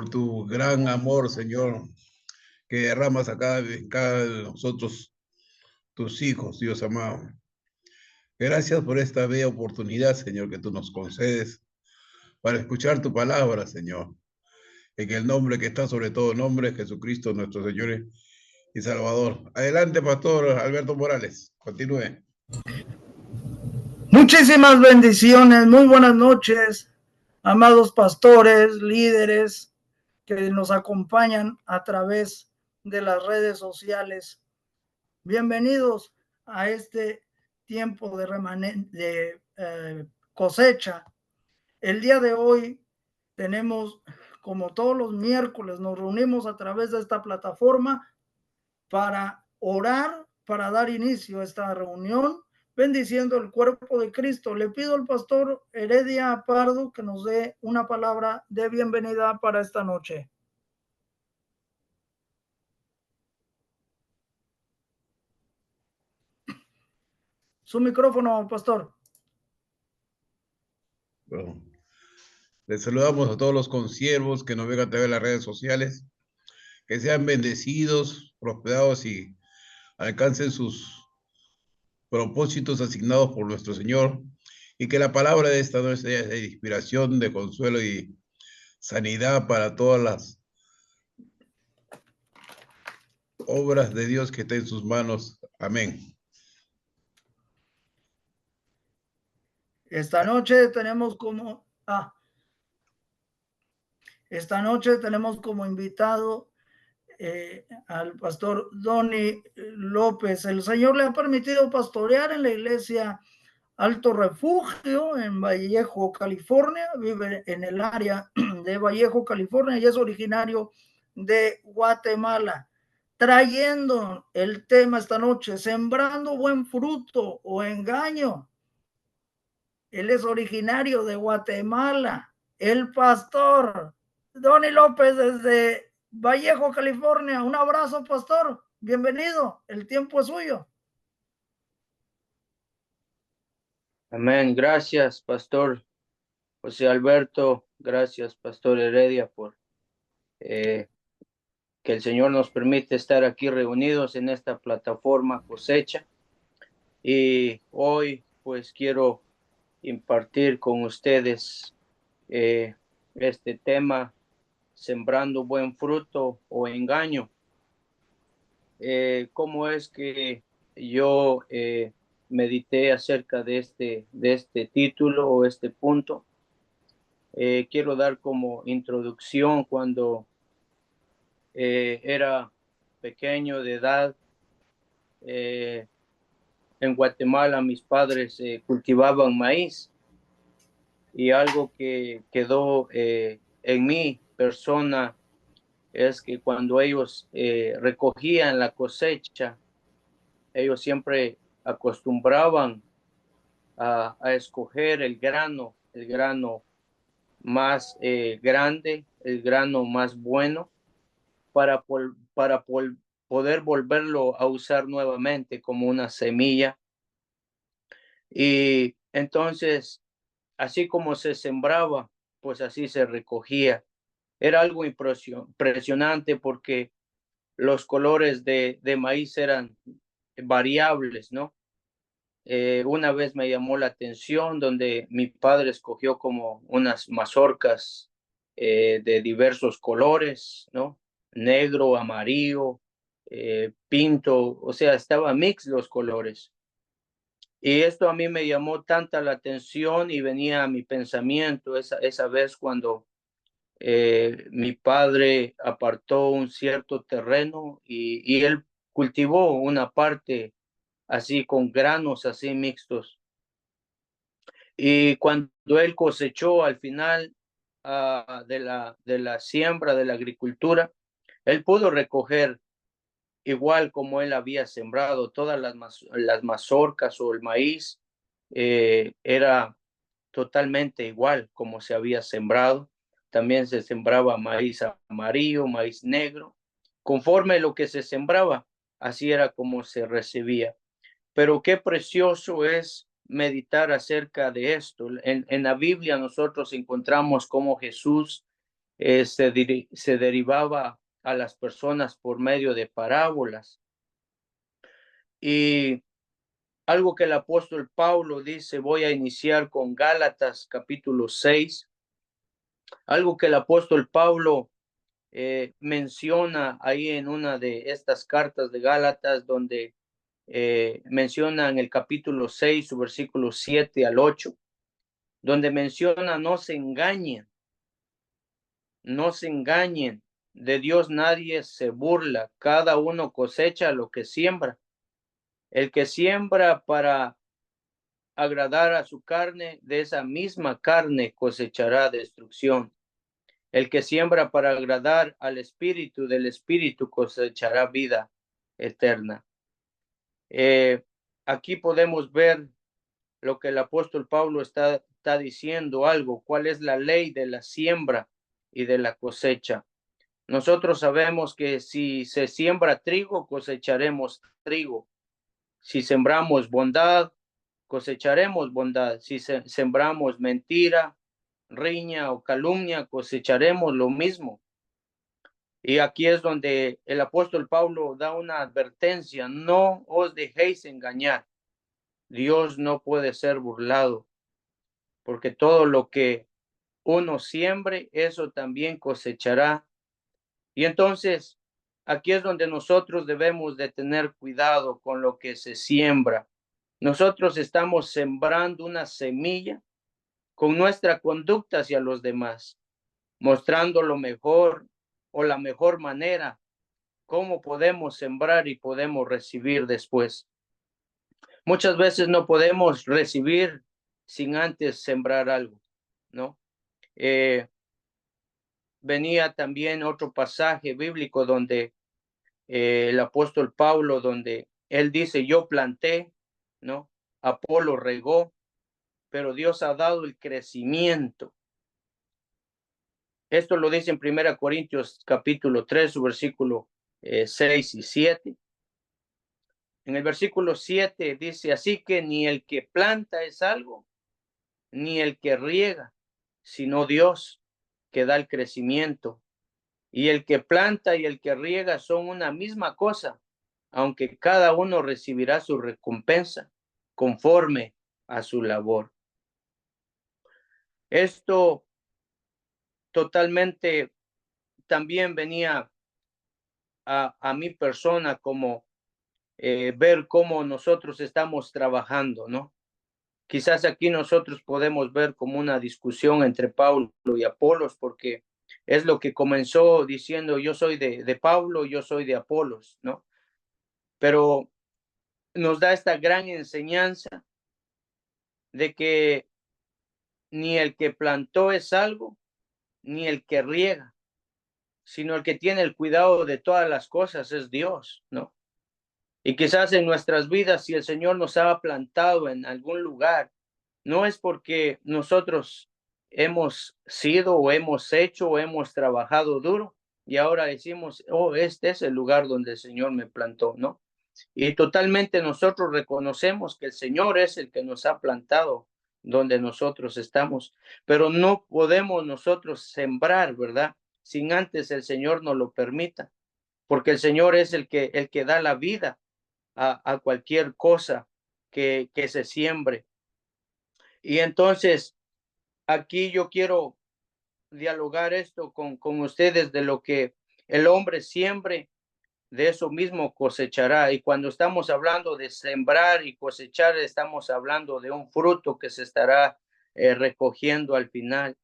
tu gran amor, Señor, que derramas a cada de nosotros, tus hijos, Dios amado. Gracias por esta bella oportunidad, Señor, que tú nos concedes para escuchar tu palabra, Señor. En el nombre que está sobre todo nombre, Jesucristo, nuestro Señor y Salvador. Adelante, Pastor Alberto Morales. Continúe. Muchísimas bendiciones, muy buenas noches, amados pastores, líderes que nos acompañan a través de las redes sociales. Bienvenidos a este tiempo de cosecha. El día de hoy tenemos, como todos los miércoles, nos reunimos a través de esta plataforma para orar, para dar inicio a esta reunión, bendiciendo el cuerpo de Cristo. Le pido al pastor Heredia Pardo que nos dé una palabra de bienvenida para esta noche. Su micrófono, pastor. Bueno, les saludamos a todos los consiervos que nos ven a través de las redes sociales. Que sean bendecidos, prosperados y alcancen sus propósitos asignados por nuestro Señor. Y que la palabra de esta noche sea de inspiración, de consuelo y sanidad para todas las obras de Dios que está en sus manos. Amén. Esta noche tenemos como invitado al pastor Donny López. El Señor le ha permitido pastorear en la iglesia Alto Refugio en Vallejo, California. Vive en el área de Vallejo, California, y es originario de Guatemala. Trayendo el tema esta noche, sembrando buen fruto o engaño. Él es originario de Guatemala, el pastor Donny López desde Vallejo, California. Un abrazo, pastor. Bienvenido. El tiempo es suyo. Amén. Gracias, pastor José Alberto. Gracias, pastor Heredia, por que el Señor nos permite estar aquí reunidos en esta plataforma Cosecha. Y hoy, pues, quiero impartir con ustedes este tema, sembrando buen fruto o engaño. ¿Cómo es que yo medité acerca de este título o este punto? Quiero dar como introducción cuando era pequeño de edad. En Guatemala mis padres cultivaban maíz, y algo que quedó en mi persona es que cuando ellos recogían la cosecha, ellos siempre acostumbraban a escoger el grano más grande, el grano más bueno, para poder volverlo a usar nuevamente como una semilla. Y entonces, así como se sembraba, pues así se recogía. Era algo impresionante porque los colores de maíz eran variables, ¿no? Una vez me llamó la atención donde mi padre escogió como unas mazorcas de diversos colores, ¿no? Negro, amarillo, pinto, o sea, estaba mix los colores. Y esto a mí me llamó tanta la atención y venía a mi pensamiento esa vez cuando mi padre apartó un cierto terreno y él cultivó una parte así con granos así mixtos. Y cuando él cosechó al final de la siembra, de la agricultura, él pudo recoger igual como él había sembrado todas las mazorcas o el maíz, era totalmente igual como se había sembrado. También se sembraba maíz amarillo, maíz negro. Conforme lo que se sembraba, así era como se recibía. Pero qué precioso es meditar acerca de esto. En la Biblia nosotros encontramos cómo Jesús se derivaba a las personas por medio de parábolas. Y algo que el apóstol Pablo dice, voy a iniciar con Gálatas capítulo 6, algo que el apóstol Pablo menciona ahí en una de estas cartas de Gálatas, donde menciona en el capítulo 6, su versículo 7 al 8, donde menciona no se engañen, de Dios nadie se burla, cada uno cosecha lo que siembra. El que siembra para agradar a su carne, de esa misma carne cosechará destrucción. El que siembra para agradar al Espíritu, del Espíritu cosechará vida eterna. Aquí podemos ver lo que el apóstol Pablo está diciendo algo, cuál es la ley de la siembra y de la cosecha. Nosotros sabemos que si se siembra trigo, cosecharemos trigo. Si sembramos bondad, cosecharemos bondad. Si sembramos mentira, riña o calumnia, cosecharemos lo mismo. Y aquí es donde el apóstol Pablo da una advertencia: no os dejéis engañar. Dios no puede ser burlado, porque todo lo que uno siembre, eso también cosechará. Y entonces, aquí es donde nosotros debemos de tener cuidado con lo que se siembra. Nosotros estamos sembrando una semilla con nuestra conducta hacia los demás, mostrando lo mejor o la mejor manera, cómo podemos sembrar y podemos recibir después. Muchas veces no podemos recibir sin antes sembrar algo, ¿no? Venía también otro pasaje bíblico donde el apóstol Pablo, donde él dice, yo planté, ¿no? Apolo regó, pero Dios ha dado el crecimiento. Esto lo dice en 1 Corintios capítulo 3, su versículo 6 y 7. En el versículo 7 dice, así que ni el que planta es algo, ni el que riega, sino Dios que da el crecimiento. Y el que planta y el que riega son una misma cosa, aunque cada uno recibirá su recompensa conforme a su labor. Esto totalmente también venía a mi persona como ver cómo nosotros estamos trabajando, ¿no? Quizás aquí nosotros podemos ver como una discusión entre Pablo y Apolos, porque es lo que comenzó diciendo, yo soy de Pablo, yo soy de Apolos, ¿no? Pero nos da esta gran enseñanza de que ni el que plantó es algo, ni el que riega, sino el que tiene el cuidado de todas las cosas es Dios, ¿no? Y quizás en nuestras vidas, si el Señor nos ha plantado en algún lugar, no es porque nosotros hemos sido o hemos hecho o hemos trabajado duro y ahora decimos, oh, este es el lugar donde el Señor me plantó, ¿no? Y totalmente nosotros reconocemos que el Señor es el que nos ha plantado donde nosotros estamos, pero no podemos nosotros sembrar, ¿verdad? Sin antes el Señor nos lo permita, porque el Señor es el que da la vida a cualquier cosa que se siembre. Y entonces, aquí yo quiero dialogar esto con ustedes de lo que el hombre siembre, de eso mismo cosechará. Y cuando estamos hablando de sembrar y cosechar, estamos hablando de un fruto que se estará recogiendo al final.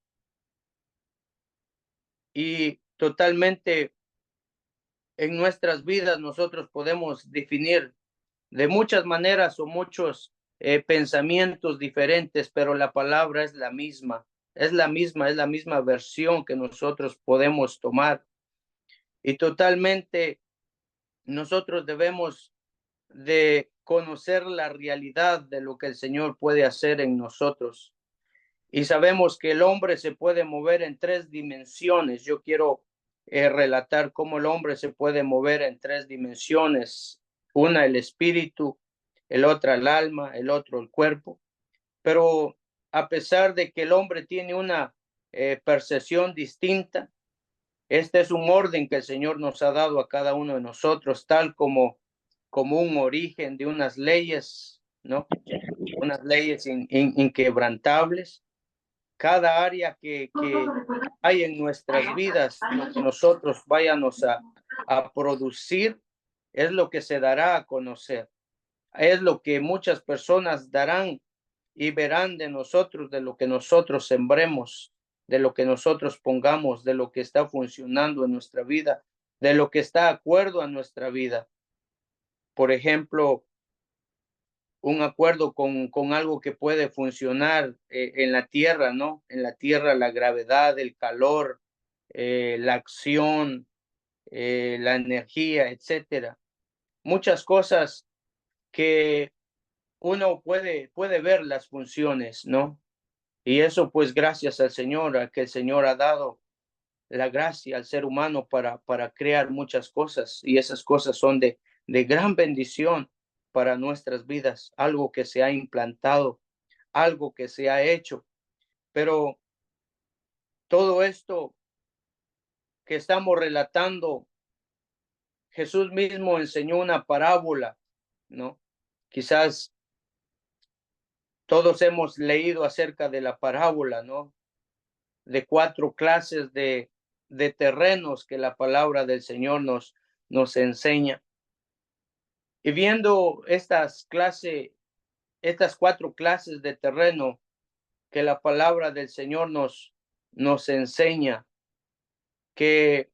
Y totalmente en nuestras vidas nosotros podemos definir de muchas maneras o muchos pensamientos diferentes, pero la palabra es la misma. Es la misma versión que nosotros podemos tomar. Y totalmente nosotros debemos de conocer la realidad de lo que el Señor puede hacer en nosotros. Y sabemos que el hombre se puede mover en tres dimensiones. Yo quiero relatar cómo el hombre se puede mover en tres dimensiones. Una, el espíritu, el otro, el alma, el otro, el cuerpo. Pero a pesar de que el hombre tiene una percepción distinta, Este es un orden que el Señor nos ha dado a cada uno de nosotros, tal como un origen de unas leyes, ¿no? Unas leyes inquebrantables. Cada área que hay en nuestras vidas, lo que nosotros vayamos a producir, es lo que se dará a conocer. Es lo que muchas personas darán y verán de nosotros, de lo que nosotros sembremos, de lo que nosotros pongamos, de lo que está funcionando en nuestra vida, de lo que está de acuerdo a nuestra vida. Por ejemplo, un acuerdo con algo que puede funcionar en la tierra, ¿no? En la tierra, la gravedad, el calor, la acción, la energía, etcétera. Muchas cosas que uno puede ver las funciones, ¿no? Y eso pues gracias al Señor, a que el Señor ha dado la gracia al ser humano para crear muchas cosas, y esas cosas son de gran bendición para nuestras vidas, algo que se ha implantado, algo que se ha hecho. Pero todo esto que estamos relatando, Jesús mismo enseñó una parábola, ¿no? Quizás todos hemos leído acerca de la parábola, ¿no? De 4 clases de terrenos que la palabra del Señor nos enseña. Y viendo estas 4 clases de terreno que la palabra del Señor nos enseña, que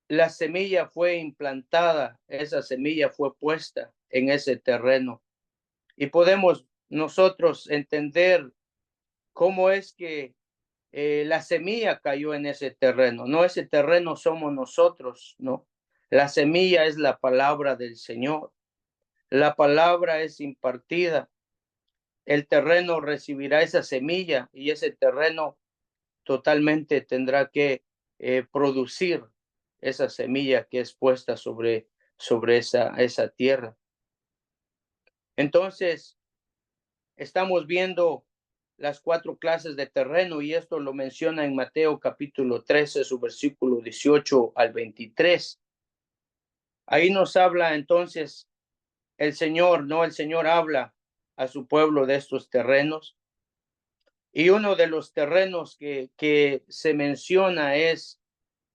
la semilla fue implantada, esa semilla fue puesta en ese terreno. Y podemos nosotros entender cómo es que la semilla cayó en ese terreno. No, ese terreno somos nosotros, ¿no? La semilla es la palabra del Señor. La palabra es impartida. El terreno recibirá esa semilla y ese terreno totalmente tendrá que producir esa semilla que es puesta sobre esa tierra. Entonces, estamos viendo las 4 clases de terreno, y esto lo menciona en Mateo capítulo 13, su versículo 18 al 23. Ahí nos habla entonces el Señor, ¿no? El Señor habla a su pueblo de estos terrenos. Y uno de los terrenos que se menciona es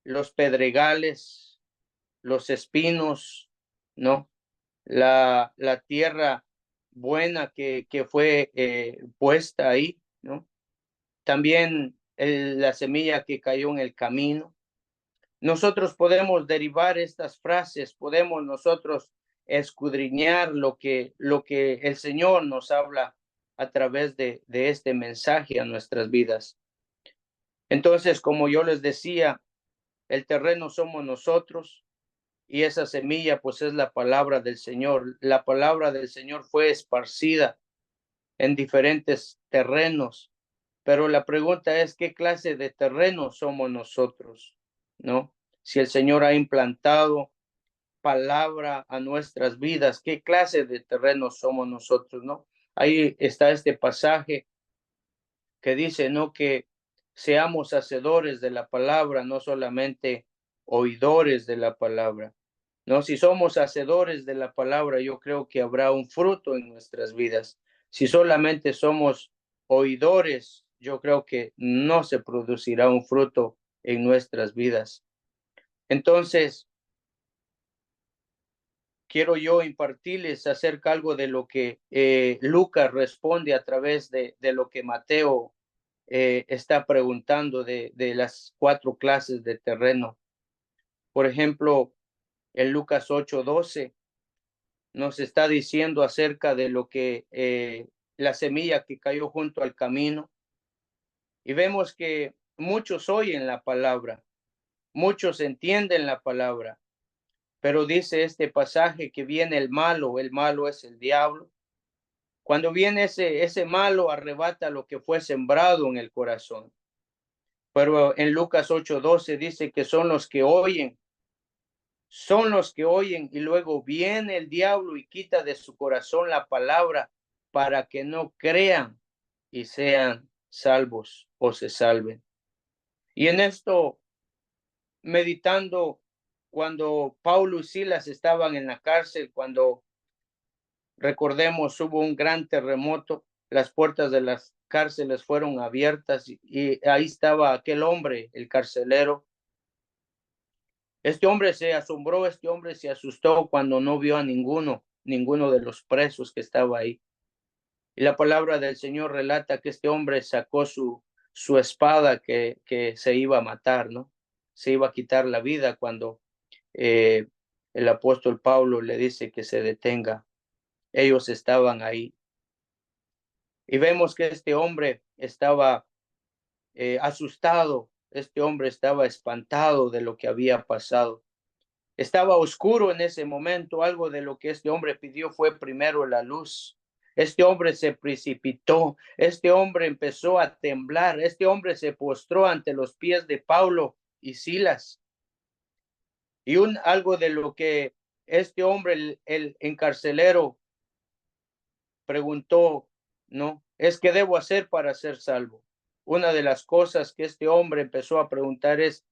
los pedregales, los espinos, ¿no? La tierra buena que fue puesta ahí, ¿no? También la semilla que cayó en el camino. Nosotros podemos derivar estas frases, podemos nosotros escudriñar lo que el Señor nos habla a través de este mensaje a nuestras vidas. Entonces, como yo les decía, el terreno somos nosotros, y esa semilla pues es la palabra del Señor. La palabra del Señor fue esparcida en diferentes terrenos, pero la pregunta es, ¿qué clase de terreno somos nosotros? ¿No? Si el Señor ha implantado palabra a nuestras vidas, ¿qué clase de terreno somos nosotros? ¿No? Ahí está este pasaje que dice, ¿no? Que seamos hacedores de la palabra, no solamente oidores de la palabra. No, si somos hacedores de la palabra, yo creo que habrá un fruto en nuestras vidas. Si solamente somos oidores, yo creo que no se producirá un fruto en nuestras vidas. Entonces, quiero yo impartirles acerca algo de lo que Lucas responde a través de lo que Mateo está preguntando de las 4 clases de terreno. Por ejemplo, en Lucas 8:12 nos está diciendo acerca de lo que la semilla que cayó junto al camino. Y vemos que muchos oyen la palabra, muchos entienden la palabra, pero dice este pasaje que viene el malo es el diablo. Cuando viene ese malo, arrebata lo que fue sembrado en el corazón. Pero en Lucas 8:12 dice que son los que oyen y luego viene el diablo y quita de su corazón la palabra para que no crean y sean salvos o se salven. Y en esto meditando cuando Pablo y Silas estaban en la cárcel, cuando recordemos hubo un gran terremoto, las puertas de las cárceles fueron abiertas y ahí estaba aquel hombre, el carcelero. Este hombre se asombró, este hombre se asustó cuando no vio a ninguno de los presos que estaba ahí. Y la palabra del Señor relata que este hombre sacó su espada que se iba a matar, ¿no? Se iba a quitar la vida cuando el apóstol Pablo le dice que se detenga. Ellos estaban ahí. Y vemos que este hombre estaba asustado, este hombre estaba espantado de lo que había pasado. Estaba oscuro en ese momento. Algo de lo que este hombre pidió fue primero la luz. Este hombre se precipitó, este hombre empezó a temblar, este hombre se postró ante los pies de Pablo y Silas. Y algo de lo que este hombre, el encarcelero, preguntó, ¿no? Es ¿qué debo hacer para ser salvo? Una de las cosas que este hombre empezó a preguntar es,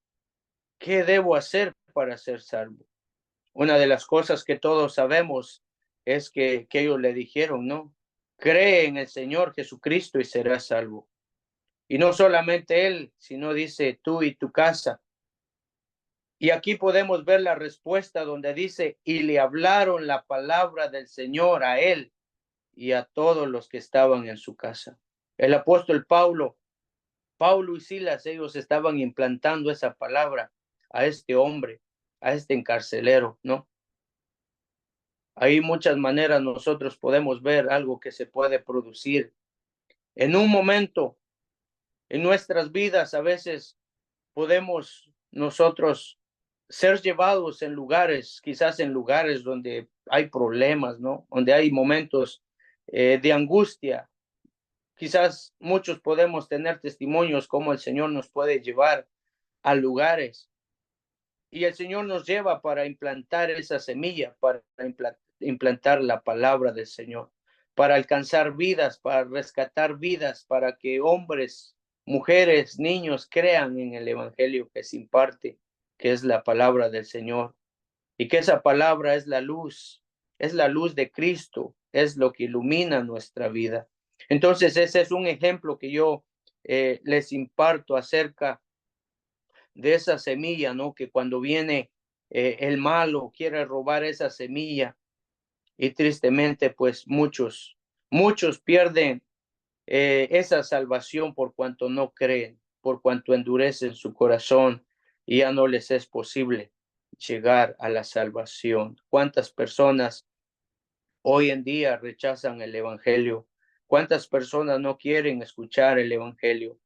¿qué debo hacer para ser salvo? Una de las cosas que todos sabemos es que ellos le dijeron, ¿no? Cree en el Señor Jesucristo y serás salvo. Y no solamente él, sino dice tú y tu casa. Y aquí podemos ver la respuesta donde dice, y le hablaron la palabra del Señor a él y a todos los que estaban en su casa. El apóstol Paulo y Silas, ellos estaban implantando esa palabra a este hombre, a este encarcelero, ¿no? Hay muchas maneras nosotros podemos ver algo que se puede producir. En un momento, en nuestras vidas, a veces podemos nosotros ser llevados en lugares, quizás en lugares donde hay problemas, ¿no? Donde hay momentos de angustia. Quizás muchos podemos tener testimonios cómo el Señor nos puede llevar a lugares. Y el Señor nos lleva para implantar esa semilla, para implantar la palabra del Señor, para alcanzar vidas, para rescatar vidas, para que hombres, mujeres, niños crean en el evangelio que se imparte, que es la palabra del Señor. Y que esa palabra es la luz de Cristo, es lo que ilumina nuestra vida. Entonces ese es un ejemplo que yo les imparto acerca de esa semilla, ¿no? Que cuando viene el malo quiere robar esa semilla y tristemente pues muchos pierden esa salvación por cuanto no creen, por cuanto endurecen su corazón y ya no les es posible llegar a la salvación. ¿Cuántas personas hoy en día rechazan el evangelio? ¿Cuántas personas no quieren escuchar el evangelio?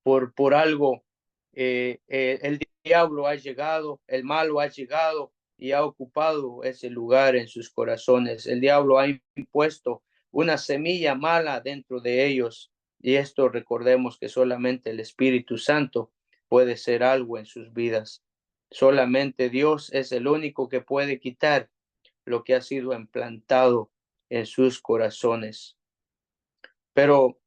Por algo, el diablo ha llegado, el malo ha llegado y ha ocupado ese lugar en sus corazones. El diablo ha impuesto una semilla mala dentro de ellos y esto recordemos que solamente el Espíritu Santo puede ser algo en sus vidas. Solamente Dios es el único que puede quitar lo que ha sido implantado en sus corazones. Pero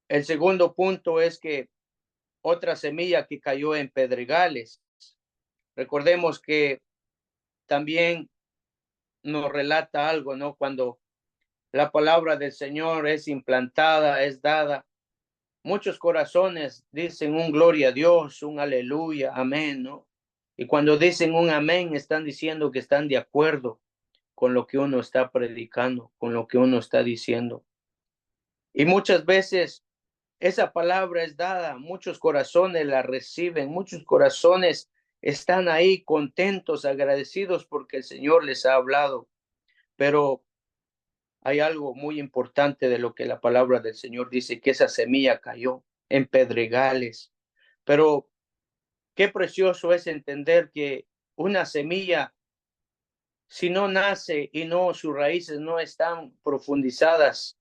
el segundo punto es que otra semilla que cayó en pedregales. Recordemos que también nos relata algo, ¿no? Cuando la palabra del Señor es implantada, es dada, muchos corazones dicen un gloria a Dios, un aleluya, amén, ¿no? Y cuando dicen un amén, están diciendo que están de acuerdo con lo que uno está predicando, con lo que uno está diciendo. Y muchas veces esa palabra es dada, muchos corazones la reciben, muchos corazones están ahí contentos, agradecidos porque el Señor les ha hablado. Pero hay algo muy importante de lo que la palabra del Señor dice, que esa semilla cayó en pedregales. Pero qué precioso es entender que una semilla, si no nace y no sus raíces no están profundizadas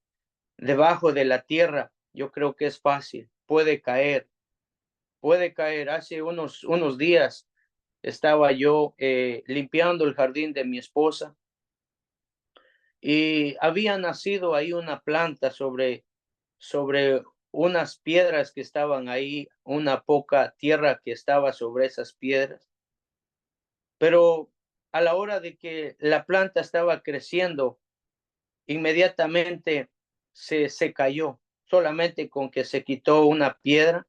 debajo de la tierra, yo creo que es fácil, puede caer. Hace unos días estaba yo limpiando el jardín de mi esposa y había nacido ahí una planta sobre unas piedras que estaban ahí, una poca tierra que estaba sobre esas piedras. Pero a la hora de que la planta estaba creciendo, inmediatamente se cayó, solamente con que se quitó una piedra.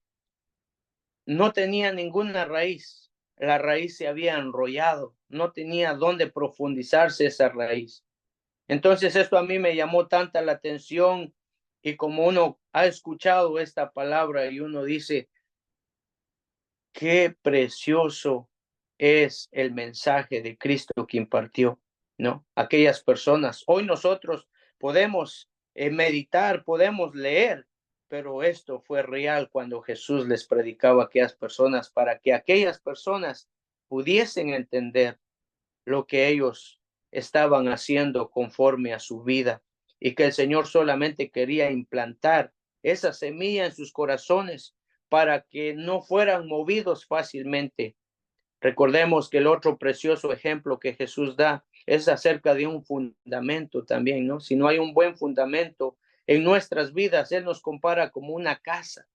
No tenía ninguna raíz, la raíz se había enrollado, no tenía dónde profundizarse esa raíz. Entonces esto a mí me llamó tanta la atención, y como uno ha escuchado esta palabra y uno dice, qué precioso es el mensaje de Cristo que impartió, ¿no? Aquellas personas, hoy nosotros podemos meditar, podemos leer, pero esto fue real cuando Jesús les predicaba a aquellas personas para que aquellas personas pudiesen entender lo que ellos estaban haciendo conforme a su vida, y que el Señor solamente quería implantar esa semilla en sus corazones para que no fueran movidos fácilmente. Recordemos que el otro precioso ejemplo que Jesús da es acerca de un fundamento también, ¿no? Si no hay un buen fundamento en nuestras vidas, Él nos compara como una casa.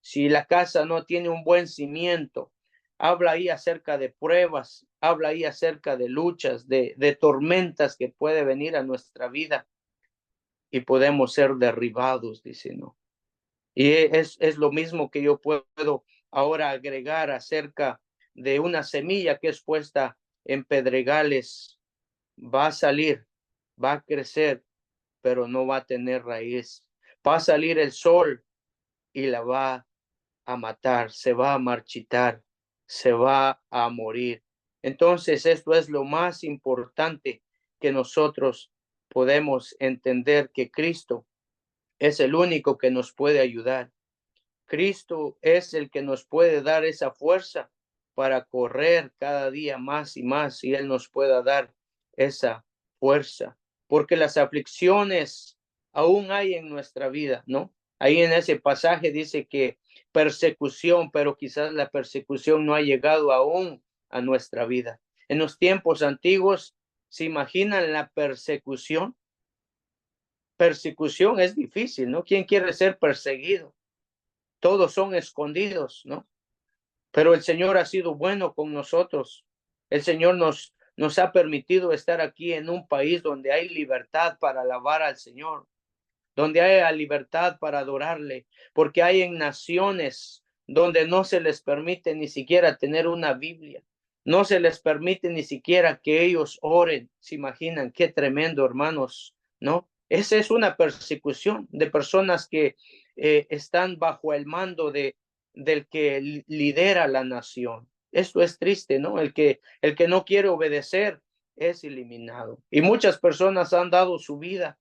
Si la casa no tiene un buen cimiento, habla ahí acerca de pruebas, habla ahí acerca de luchas, de tormentas que puede venir a nuestra vida y podemos ser derribados, dice, ¿no? Y es lo mismo que yo puedo ahora agregar acerca de una semilla que es puesta en pedregales. Va a salir, va a crecer, pero no va a tener raíz. Va a salir el sol y la va a matar, se va a marchitar, se va a morir. Entonces, esto es lo más importante que nosotros podemos entender, que Cristo es el único que nos puede ayudar. Cristo es el que nos puede dar esa fuerza para correr cada día más y más, y Él nos pueda dar esa fuerza, porque las aflicciones aún hay en nuestra vida, ¿no? Ahí en ese pasaje dice que persecución, pero quizás la persecución no ha llegado aún a nuestra vida. En los tiempos antiguos, ¿se imaginan la persecución? Persecución es difícil, ¿no? ¿Quién quiere ser perseguido? Todos son escondidos, ¿no? Pero el Señor ha sido bueno con nosotros. El Señor nos ha permitido estar aquí en un país donde hay libertad para alabar al Señor, donde hay libertad para adorarle, porque hay en naciones donde no se les permite ni siquiera tener una Biblia, no se les permite ni siquiera que ellos oren. ¿Se imaginan qué tremendo, hermanos? ¿No? Esa es una persecución de personas que están bajo el mando del que lidera la nación. Esto es triste, ¿no? El que no quiere obedecer es eliminado. Y muchas personas han dado su vida.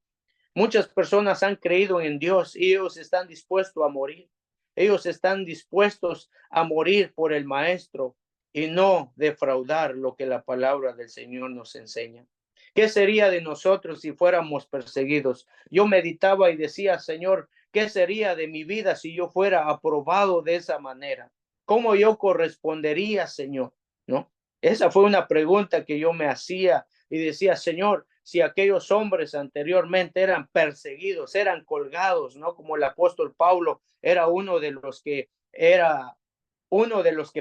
Muchas personas han creído en Dios y ellos están dispuestos a morir. Ellos están dispuestos a morir por el Maestro y no defraudar lo que la palabra del Señor nos enseña. ¿Qué sería de nosotros si fuéramos perseguidos? Yo meditaba y decía, Señor, ¿qué sería de mi vida si yo fuera aprobado de esa manera? ¿Cómo yo correspondería, Señor? ¿No? Esa fue una pregunta que yo me hacía y decía, Señor, si aquellos hombres anteriormente eran perseguidos, eran colgados, ¿no? Como el apóstol Pablo era uno de los que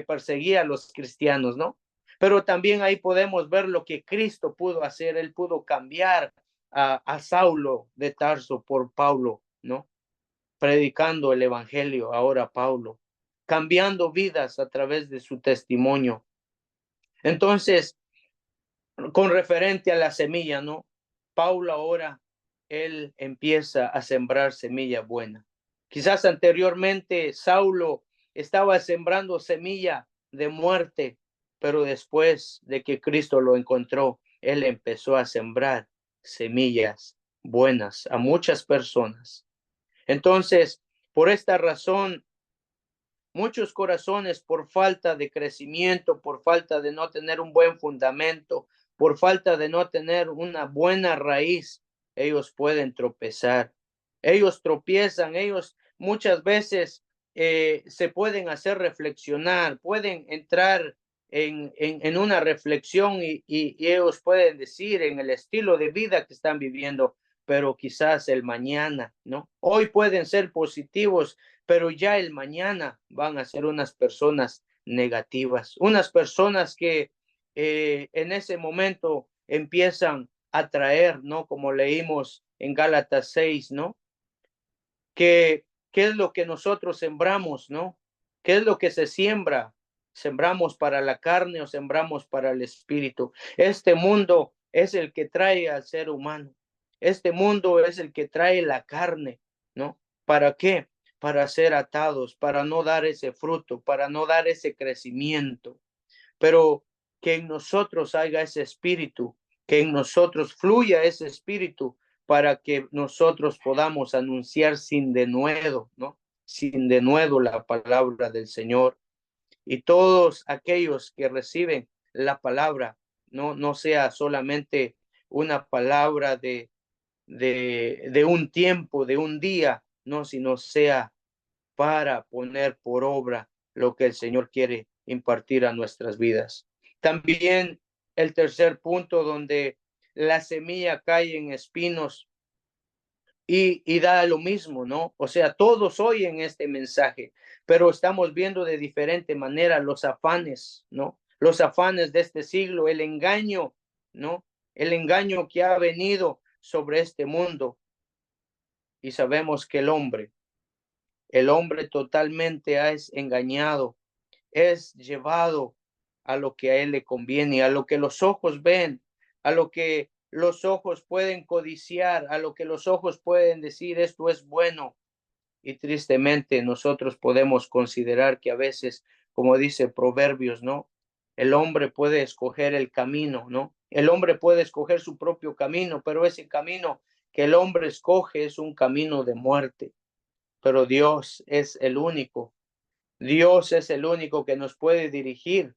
perseguía a los cristianos, ¿no? Pero también ahí podemos ver lo que Cristo pudo hacer. Él pudo cambiar a Saulo de Tarso por Pablo, ¿no? Predicando el evangelio, ahora Pablo, cambiando vidas a través de su testimonio. Entonces, con referente a la semilla, ¿no? Paulo ahora, él empieza a sembrar semilla buena. Quizás anteriormente Saulo estaba sembrando semilla de muerte, pero después de que Cristo lo encontró, él empezó a sembrar semillas buenas a muchas personas. Entonces, por esta razón, muchos corazones, por falta de crecimiento, por falta de no tener un buen fundamento, por falta de no tener una buena raíz, ellos pueden tropezar. Ellos tropiezan, ellos muchas veces se pueden hacer reflexionar, pueden entrar en una reflexión y ellos pueden decir en el estilo de vida que están viviendo, pero quizás el mañana, ¿no? Hoy pueden ser positivos, pero ya el mañana van a ser unas personas negativas, unas personas que en ese momento empiezan a traer, ¿no? Como leímos en Gálatas 6, ¿no? ¿Qué es lo que nosotros sembramos, ¿no? ¿Qué es lo que se siembra? ¿Sembramos para la carne o sembramos para el espíritu? Este mundo es el que trae al ser humano. Este mundo es el que trae la carne, ¿no? ¿Para qué? Para ser atados, para no dar ese fruto, para no dar ese crecimiento. Pero que en nosotros haya ese espíritu, que en nosotros fluya ese espíritu para que nosotros podamos anunciar sin denuedo, ¿no? Sin denuedo la palabra del Señor. Y todos aquellos que reciben la palabra, no sea solamente una palabra de un tiempo, de un día, no, sino sea para poner por obra lo que el Señor quiere impartir a nuestras vidas. También el tercer punto donde la semilla cae en espinos y da lo mismo, ¿no? O sea, todos oyen este mensaje, pero estamos viendo de diferente manera los afanes, ¿no? Los afanes de este siglo, el engaño, ¿no? El engaño que ha venido sobre este mundo. Y sabemos que el hombre totalmente es engañado, es llevado a lo que a él le conviene, a lo que los ojos ven, a lo que los ojos pueden codiciar, a lo que los ojos pueden decir esto es bueno. Y tristemente nosotros podemos considerar que a veces, como dice Proverbios, ¿no? El hombre puede escoger el camino, ¿no? El hombre puede escoger su propio camino, pero ese camino que el hombre escoge es un camino de muerte. Pero Dios es el único. Dios es el único que nos puede dirigir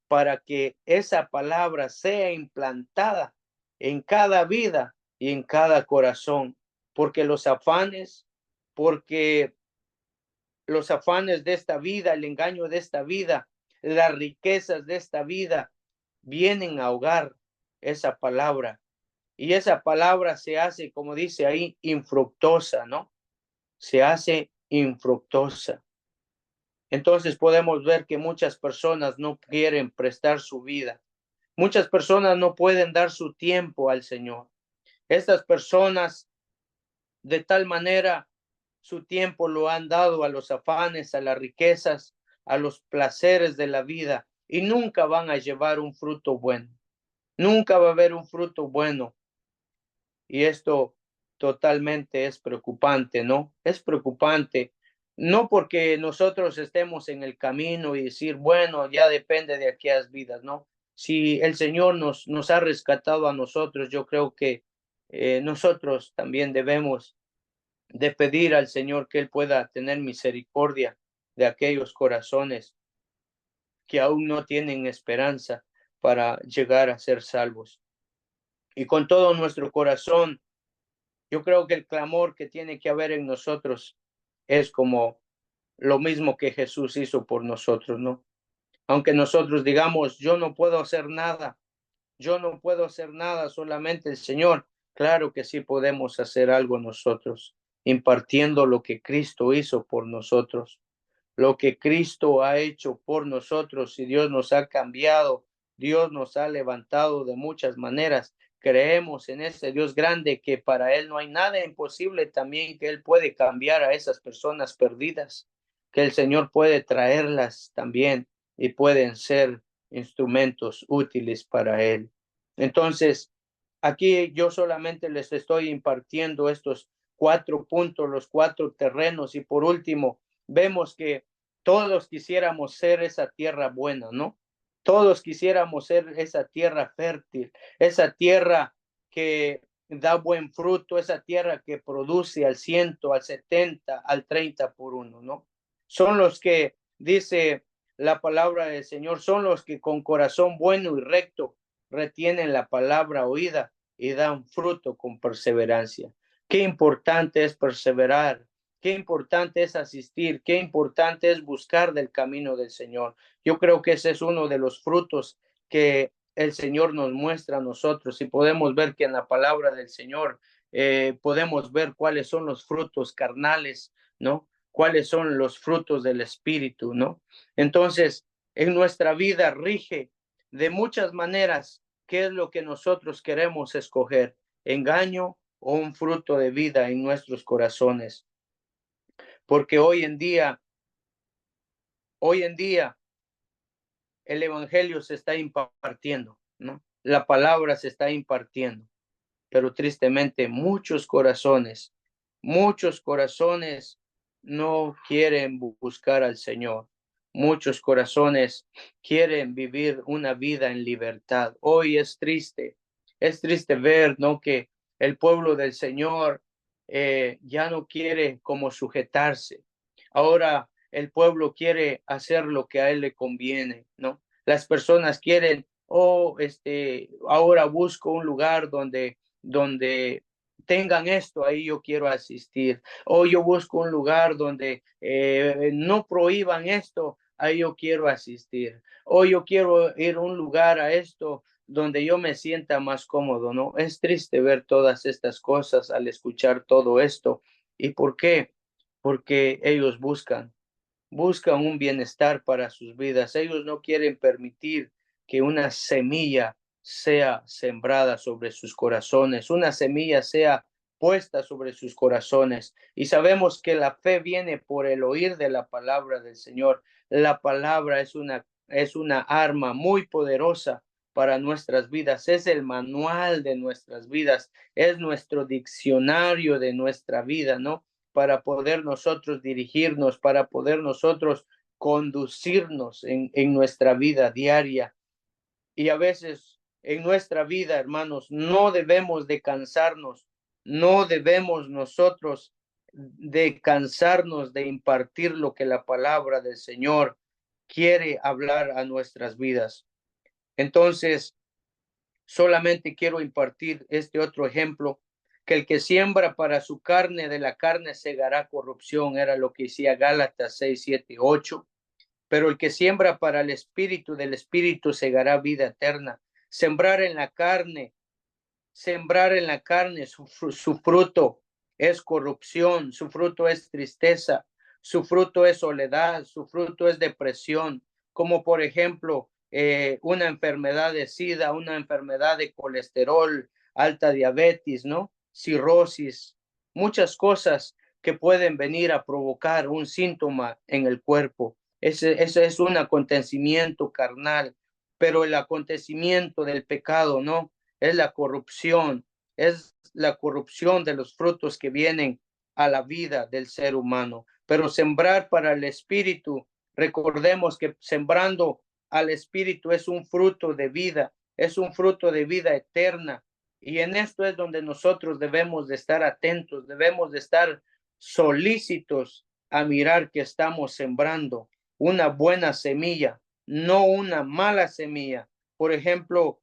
para que esa palabra sea implantada en cada vida y en cada corazón, porque porque los afanes de esta vida, el engaño de esta vida, las riquezas de esta vida vienen a ahogar esa palabra. Y esa palabra se hace, como dice ahí, infructuosa, ¿no? Se hace infructuosa. Entonces podemos ver que muchas personas no quieren prestar su vida. Muchas personas no pueden dar su tiempo al Señor. Estas personas de tal manera su tiempo lo han dado a los afanes, a las riquezas, a los placeres de la vida y nunca van a llevar un fruto bueno. Nunca va a haber un fruto bueno. Y esto totalmente es preocupante, ¿no? Es preocupante, no porque nosotros estemos en el camino y decir, bueno, ya depende de aquellas vidas, ¿no? Si el Señor nos ha rescatado a nosotros, yo creo que nosotros también debemos de pedir al Señor que Él pueda tener misericordia de aquellos corazones que aún no tienen esperanza para llegar a ser salvos. Y con todo nuestro corazón, yo creo que el clamor que tiene que haber en nosotros es como lo mismo que Jesús hizo por nosotros, ¿no? Aunque nosotros digamos, yo no puedo hacer nada, yo no puedo hacer nada, solamente el Señor. Claro que sí podemos hacer algo nosotros, impartiendo lo que Cristo hizo por nosotros, lo que Cristo ha hecho por nosotros y Dios nos ha cambiado, Dios nos ha levantado de muchas maneras. Creemos en ese Dios grande que para Él no hay nada imposible, también que Él puede cambiar a esas personas perdidas, que el Señor puede traerlas también y pueden ser instrumentos útiles para Él. Entonces, aquí yo solamente les estoy impartiendo estos 4 puntos, los 4 terrenos y por último, vemos que todos quisiéramos ser esa tierra buena, ¿no? Todos quisiéramos ser esa tierra fértil, esa tierra que da buen fruto, esa tierra que produce al 100, al 70, al 30 por uno, ¿no? Son los que, dice la palabra del Señor, son los que con corazón bueno y recto retienen la palabra oída y dan fruto con perseverancia. Qué importante es perseverar, qué importante es asistir, qué importante es buscar del camino del Señor. Yo creo que ese es uno de los frutos que el Señor nos muestra a nosotros y podemos ver que en la palabra del Señor podemos ver cuáles son los frutos carnales, ¿no? Cuáles son los frutos del Espíritu, ¿no? Entonces, en nuestra vida rige de muchas maneras qué es lo que nosotros queremos escoger, engaño o un fruto de vida en nuestros corazones. Porque hoy en día, el evangelio se está impartiendo, ¿no? La palabra se está impartiendo, pero tristemente muchos corazones no quieren buscar al Señor. Muchos corazones quieren vivir una vida en libertad. Hoy es triste ver, ¿no? Que el pueblo del Señor ya no quiere como sujetarse. Ahora el pueblo quiere hacer lo que a él le conviene, ¿no? Las personas quieren, ahora busco un lugar donde tengan esto, ahí yo quiero asistir. O yo busco un lugar donde no prohíban esto, ahí yo quiero asistir. O yo quiero ir a un lugar a esto donde yo me sienta más cómodo, ¿no? Es triste ver todas estas cosas al escuchar todo esto. ¿Y por qué? Porque ellos buscan un bienestar para sus vidas. Ellos no quieren permitir que una semilla sea sembrada sobre sus corazones, una semilla sea puesta sobre sus corazones. Y sabemos que la fe viene por el oír de la palabra del Señor. La palabra es una arma muy poderosa para nuestras vidas, es el manual de nuestras vidas, es nuestro diccionario de nuestra vida, ¿no? Para poder nosotros dirigirnos, para poder nosotros conducirnos en nuestra vida diaria. Y a veces en nuestra vida, hermanos, no debemos de cansarnos, no debemos nosotros de cansarnos de impartir lo que la palabra del Señor quiere hablar a nuestras vidas. Entonces, solamente quiero impartir este otro ejemplo, que el que siembra para su carne, de la carne segará corrupción, era lo que decía Gálatas 6, 7, 8. Pero el que siembra para el espíritu, del espíritu segará vida eterna. Sembrar en la carne, su fruto es corrupción, su fruto es tristeza, su fruto es soledad, su fruto es depresión, como por ejemplo una enfermedad de SIDA, una enfermedad de colesterol, alta diabetes, ¿no? Cirrosis, muchas cosas que pueden venir a provocar un síntoma en el cuerpo. Ese es un acontecimiento carnal, pero el acontecimiento del pecado, ¿no? Es la corrupción de los frutos que vienen a la vida del ser humano. Pero sembrar para el espíritu, recordemos que sembrando al espíritu es un fruto de vida, es un fruto de vida eterna. Y en esto es donde nosotros debemos de estar atentos, debemos de estar solícitos a mirar que estamos sembrando una buena semilla, no una mala semilla. Por ejemplo,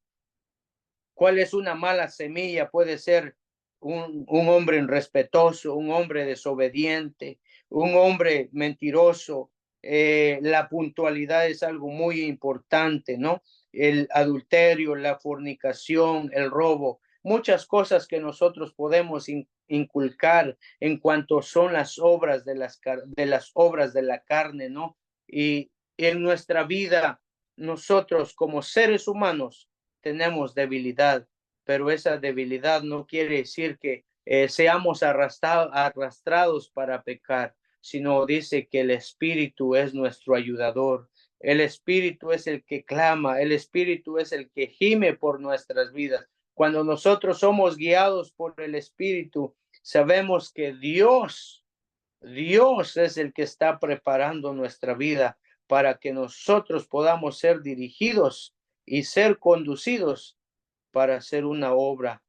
¿cuál es una mala semilla? Puede ser un hombre irrespetuoso, un hombre desobediente, un hombre mentiroso. La puntualidad es algo muy importante, ¿no? El adulterio, la fornicación, el robo, muchas cosas que nosotros podemos inculcar en cuanto son las obras de las obras de la carne, ¿no? Y en nuestra vida, nosotros como seres humanos tenemos debilidad, pero esa debilidad no quiere decir que seamos arrastrados para pecar, sino dice que el Espíritu es nuestro ayudador. El Espíritu es el que clama, el Espíritu es el que gime por nuestras vidas. Cuando nosotros somos guiados por el Espíritu, sabemos que Dios es el que está preparando nuestra vida para que nosotros podamos ser dirigidos y ser conducidos para hacer una obra